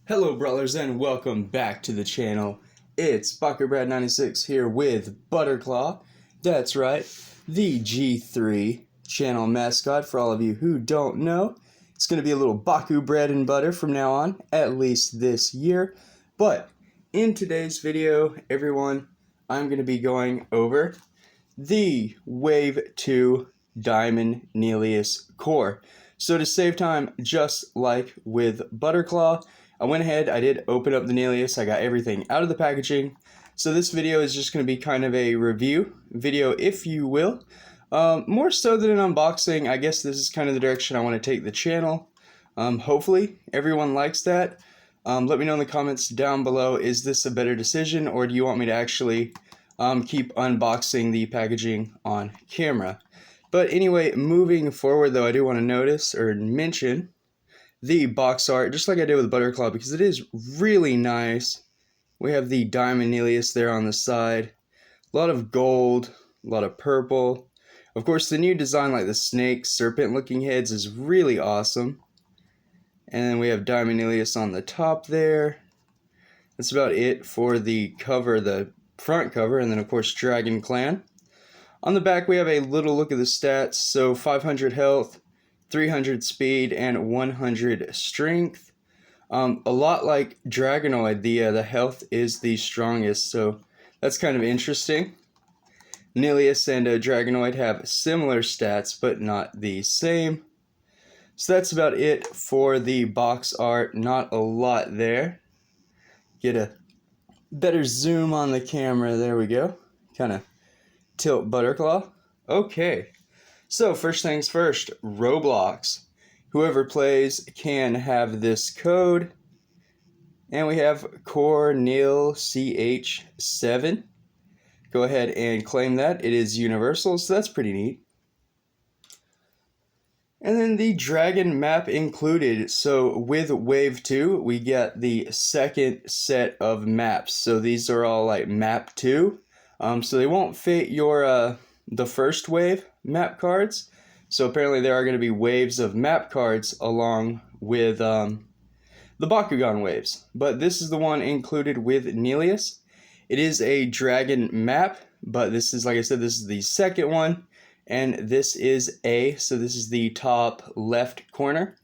Hello Brawlers and welcome back to the channel. It's BakuganReboot here with Butterclaw. That's right, the G3 channel mascot for all of you who don't know. It's going to be a little Baku bread and butter from now on, at least this year. But in today's video, everyone, I'm going to be going over the Wave 2 Diamond Nillious core. So to save time, just like with Butterclaw, I went ahead, I did open up the Nillious, I got everything out of the packaging. So this video is just going to be kind of a review video, if you will. More so than an unboxing, I guess this is kind of the direction I want to take the channel. Hopefully everyone likes that. Let me know in the comments down below, is this a better decision, or do you want me to actually keep unboxing the packaging on camera? But anyway, moving forward though, I do want to notice or mention the box art, just like I did with Butterclaw, because it is really nice. We have the Diamond Nillious there on the side. A lot of gold, a lot of purple. Of course, the new design, like the snake, serpent-looking heads, is really awesome. And then we have Diamond Nillious on the top there. That's about it for the cover, the front cover, and then of course Dragon Clan. On the back, we have a little look at the stats. So 500 health, 300 speed, and 100 strength. A lot like Dragonoid, the health is the strongest, so that's kind of interesting. Nillious and Dragonoid have similar stats, but not the same. So that's about it for the box art. Not a lot there. Get a better zoom on the camera. There we go. Kind of tilt Butterclaw. Okay. So first things first, Roblox. Whoever plays can have this code. And we have CornelCH7. Go ahead and claim that. It is universal, so that's pretty neat. And then the dragon map included. So with Wave 2, we get the second set of maps. So these are all like map 2. So they won't fit your the first wave map cards. So apparently there are going to be waves of map cards along with the Bakugan waves. But this is the one included with Nillious. It is a dragon map, but this is, like I said, this is the second one. And this is A, so this is the top left corner,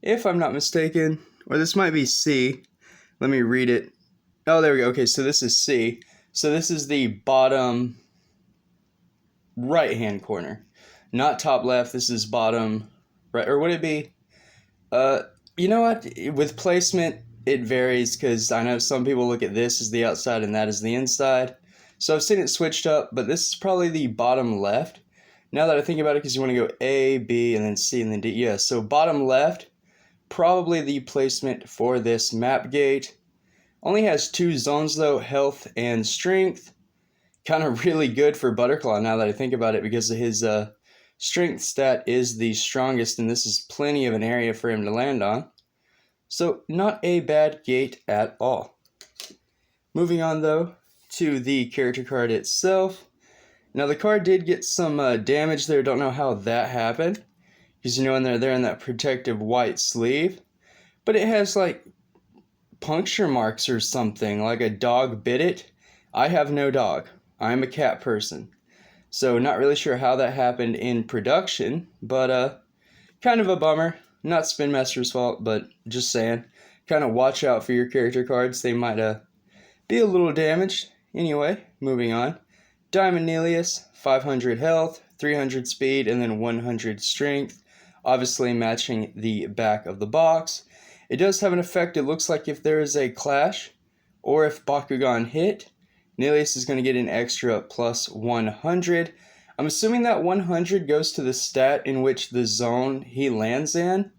if I'm not mistaken. Or this might be C. Let me read it. Oh, there we go. Okay, so this is C. So this is the bottom right-hand corner. Not top left, this is bottom right. Or would it be? You know what? With placement, it varies, because I know some people look at this as the outside and that is the inside. So I've seen it switched up, but this is probably the bottom left. Now that I think about it, because you want to go A, B, and then C, and then D. Yeah, so bottom left, probably the placement for this map gate. Only has 2 zones though, health and strength. Kind of really good for Butterclaw now that I think about it, because his strength stat is the strongest, and this is plenty of an area for him to land on. So not a bad gate at all. Moving on though to the character card itself. Now the card did get some damage there. Don't know how that happened, because you know when they're in that protective white sleeve. But it has like puncture marks or something, like a dog bit it. I have no dog. I'm a cat person. So not really sure how that happened in production, but kind of a bummer. Not Spinmaster's fault, but just saying. Kind of watch out for your character cards. They might be a little damaged. Anyway, moving on. Diamond Nillious, 500 health, 300 speed, and then 100 strength. Obviously matching the back of the box. It does have an effect. It looks like if there is a clash, or if Bakugan hit, Nillious is going to get an extra plus 100. I'm assuming that 100 goes to the stat in which the zone he lands in.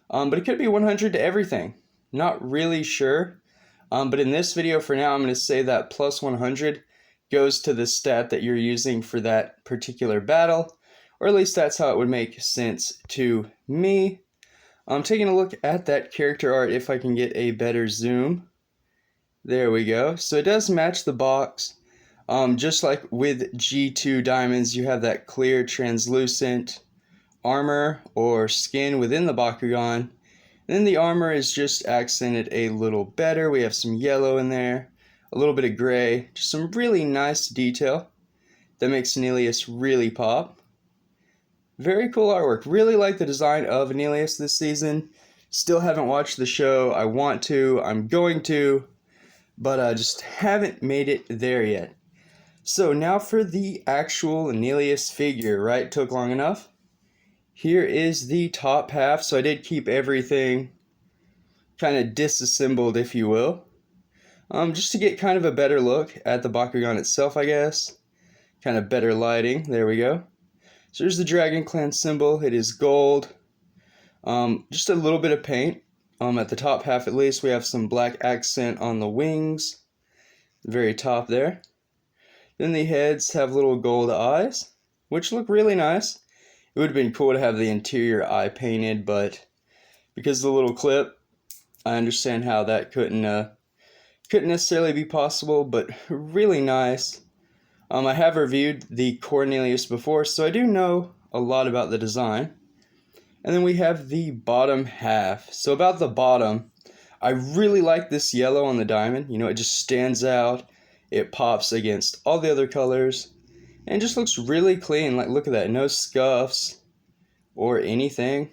But it could be 100 to everything. Not really sure. But in this video for now, I'm going to say that plus 100 goes to the stat that you're using for that particular battle. Or at least that's how it would make sense to me. I'm taking a look at that character art if I can get a better zoom. There we go. So it does match the box. Just like with G2 Diamonds, you have that clear translucent armor or skin within the Bakugan. Then the armor is just accented a little better. We have some yellow in there, a little bit of gray, just some really nice detail that makes Nillious really pop. Very cool artwork. Really like the design of Nillious this season. Still haven't watched the show. I want to. I'm going to. But I just haven't made it there yet. So now for the actual Nillious figure, right? Took long enough. Here is the top half. So I did keep everything kind of disassembled, if you will. Just to get kind of a better look at the Bakugan itself, I guess. Kind of better lighting. There we go. So there's the Dragon Clan symbol. It is gold. Just a little bit of paint. At the top half at least, we have some black accent on the wings. The very top there. Then the heads have little gold eyes, which look really nice. It would have been cool to have the interior eye painted, but because of the little clip, I understand how that couldn't necessarily be possible, but really nice. I have reviewed the core Nillious before, so I do know a lot about the design. And then we have the bottom half. So about the bottom, I really like this yellow on the diamond. You know, it just stands out. It pops against all the other colors. And just looks really clean. Like, look at that. No scuffs or anything.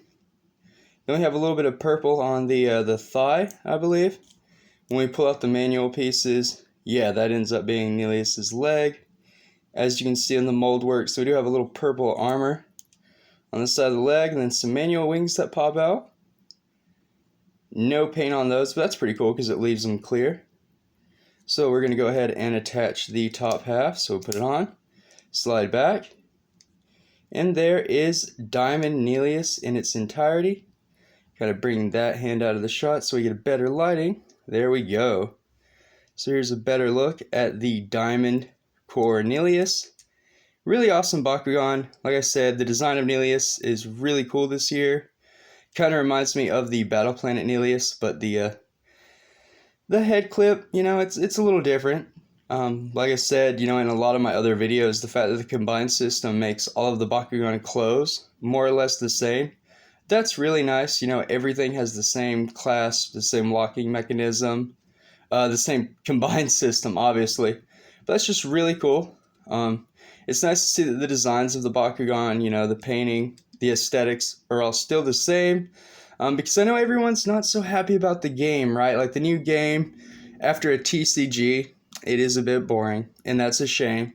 Then we have a little bit of purple on the thigh, I believe. When we pull out the manual pieces, yeah, that ends up being Nillious' leg. As you can see in the mold work, so we do have a little purple armor on the side of the leg, and then some manual wings that pop out. No paint on those, but that's pretty cool because it leaves them clear. So we're going to go ahead and attach the top half. So we'll put it on, slide back, and there is Diamond Nillious in its entirety. Kind of bring that hand out of the shot so we get a better lighting. There we go. So here's a better look at the Diamond Core Nillious. Really awesome Bakugan. Like I said, the design of Nillious is really cool this year. Kind of reminds me of the Battle Planet Nillious, but the head clip, you know, it's a little different. Like I said, you know, in a lot of my other videos, the fact that the combined system makes all of the Bakugan clothes more or less the same. That's really nice. You know, everything has the same clasp, the same locking mechanism, the same combined system, obviously. But that's just really cool. It's nice to see that the designs of the Bakugan, you know, the painting, the aesthetics are all still the same. Because I know everyone's not so happy about the game, right? Like the new game, after a TCG, it is a bit boring, and that's a shame.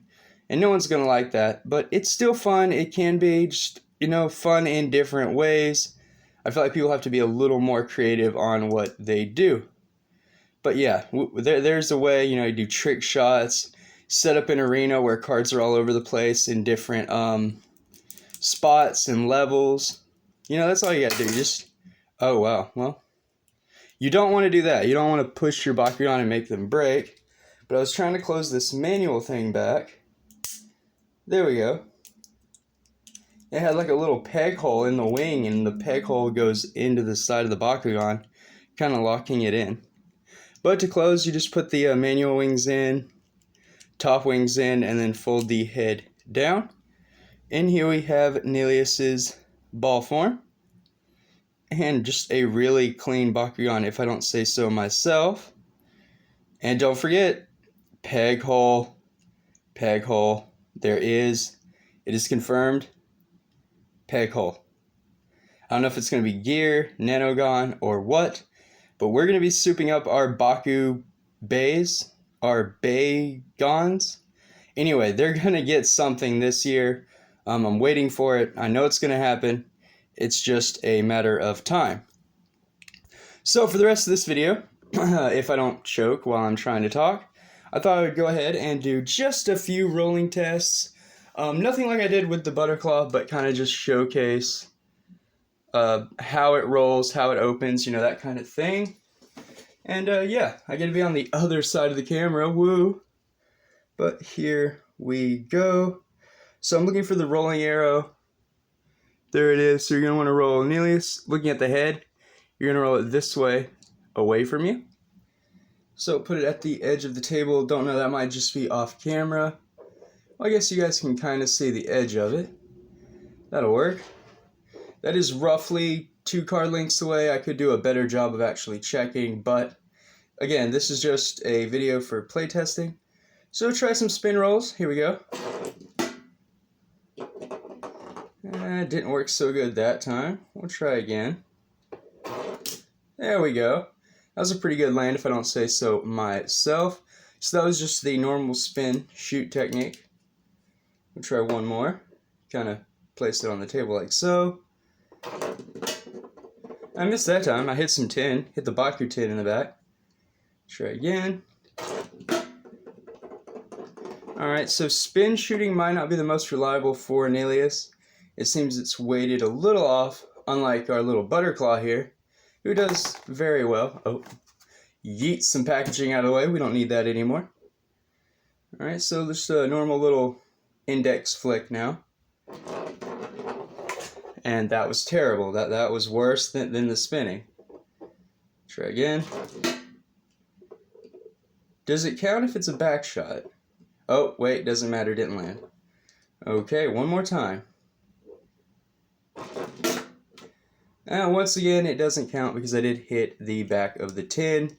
And no one's going to like that. But it's still fun. It can be just, you know, fun in different ways. I feel like people have to be a little more creative on what they do. But yeah, there's a way, you know, you do trick shots, set up an arena where cards are all over the place in different spots and levels. You know, that's all you gotta do. Just, oh wow, well, you don't want to do that. You don't want to push your Bakugan and make them break. But I was trying to close this manual thing back. There we go. It had like a little peg hole in the wing, and the peg hole goes into the side of the Bakugan, kind of locking it in. But to close, you just put the manual wings in, top wings in, and then fold the head down. And here we have Nillious' ball form. And just a really clean Bakugan, if I don't say so myself. And don't forget, peg hole, peg hole. There is, it is confirmed, peg hole. I don't know if it's going to be gear, nanogon, or what, but we're going to be souping up our Baku bays, our Baygons. Anyway, they're going to get something this year. I'm waiting for it. I know it's going to happen. It's just a matter of time. So for the rest of this video, if I don't choke while I'm trying to talk, I thought I would go ahead and do just a few rolling tests. Nothing like I did with the Butterclaw, but kind of just showcase how it rolls, how it opens, you know, that kind of thing. And yeah, I get to be on the other side of the camera, woo. But here we go. So I'm looking for the rolling arrow. There it is. So you're going to want to roll Nillious. Looking at the head, you're going to roll it this way, away from you. So put it at the edge of the table. Don't know, that might just be off camera. Well, I guess you guys can kind of see the edge of it. That'll work. That is roughly 2 card links away, I could do a better job of actually checking, but again, this is just a video for playtesting. So try some spin rolls. Here we go. It didn't work so good that time. We'll try again. There we go. That was a pretty good land if I don't say so myself. So that was just the normal spin shoot technique. We'll try one more. Kind of place it on the table like so. I missed that time. I hit some tin. Hit the Baku tin in the back. Try again. Alright, so spin shooting might not be the most reliable for Nillious. It seems it's weighted a little off, unlike our little Butterclaw here, who does very well. Oh, yeet some packaging out of the way. We don't need that anymore. Alright, so just a normal little index flick now. And that was terrible. That was worse than the spinning. Try again. Does it count if it's a back shot? Oh, wait, doesn't matter, didn't land. Okay, one more time. And once again, it doesn't count because I did hit the back of the tin.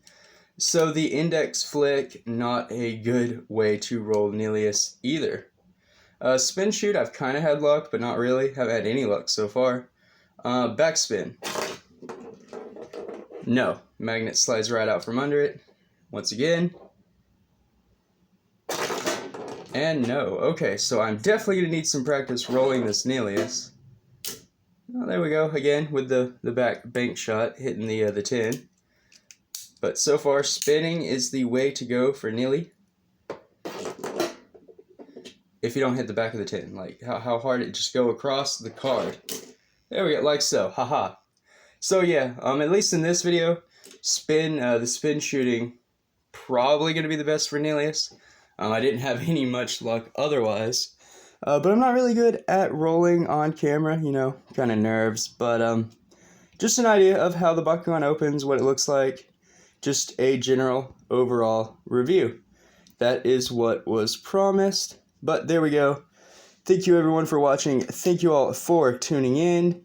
So the index flick, not a good way to roll Nillious either. Spin shoot, I've kind of had luck, but not really. Haven't had any luck so far. Backspin. No. Magnet slides right out from under it. Once again. And no. Okay, so I'm definitely going to need some practice rolling this Nillious. Oh, there we go. Again, with the back bank shot hitting the tin. But so far, spinning is the way to go for Nilly. If you don't hit the back of the tin, like how hard it just go across the card. There we go, like so, haha. So yeah, at least in this video, the spin shooting probably gonna be the best for Nillious. I didn't have any much luck otherwise, but I'm not really good at rolling on camera, you know, kind of nerves. But just an idea of how the Bakugan opens, what it looks like, just a general overall review. That is what was promised. But there we go. Thank you everyone for watching. Thank you all for tuning in.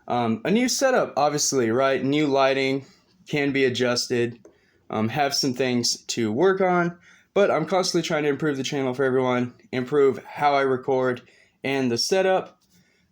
A new setup, obviously, right? New lighting can be adjusted. Have some things to work on. But I'm constantly trying to improve the channel for everyone. Improve how I record and the setup.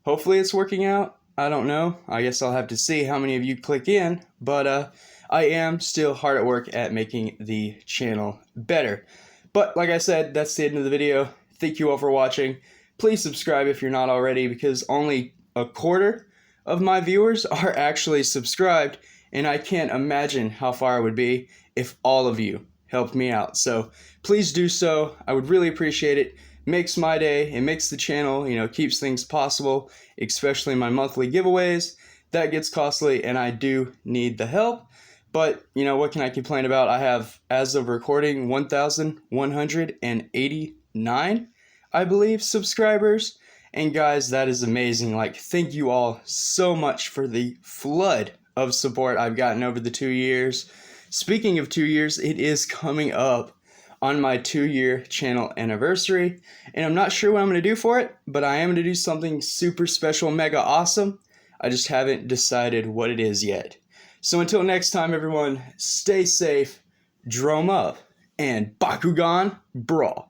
Hopefully it's working out. I don't know. I guess I'll have to see how many of you click in. But I am still hard at work at making the channel better. But like I said, that's the end of the video. Thank you all for watching. Please subscribe if you're not already, because only a quarter of my viewers are actually subscribed, and I can't imagine how far I would be if all of you helped me out. So please do so. I would really appreciate it. Makes my day. It makes the channel, you know, keeps things possible, especially my monthly giveaways. That gets costly, and I do need the help. But, you know, what can I complain about? I have, as of recording, 1,189, I believe, subscribers. And guys, that is amazing. Like, thank you all so much for the flood of support I've gotten over the 2 years. Speaking of 2 years, it is coming up on my 2-year channel anniversary. And I'm not sure what I'm going to do for it, but I am going to do something super special, mega awesome. I just haven't decided what it is yet. So until next time, everyone, stay safe, drum up, and Bakugan Brawl.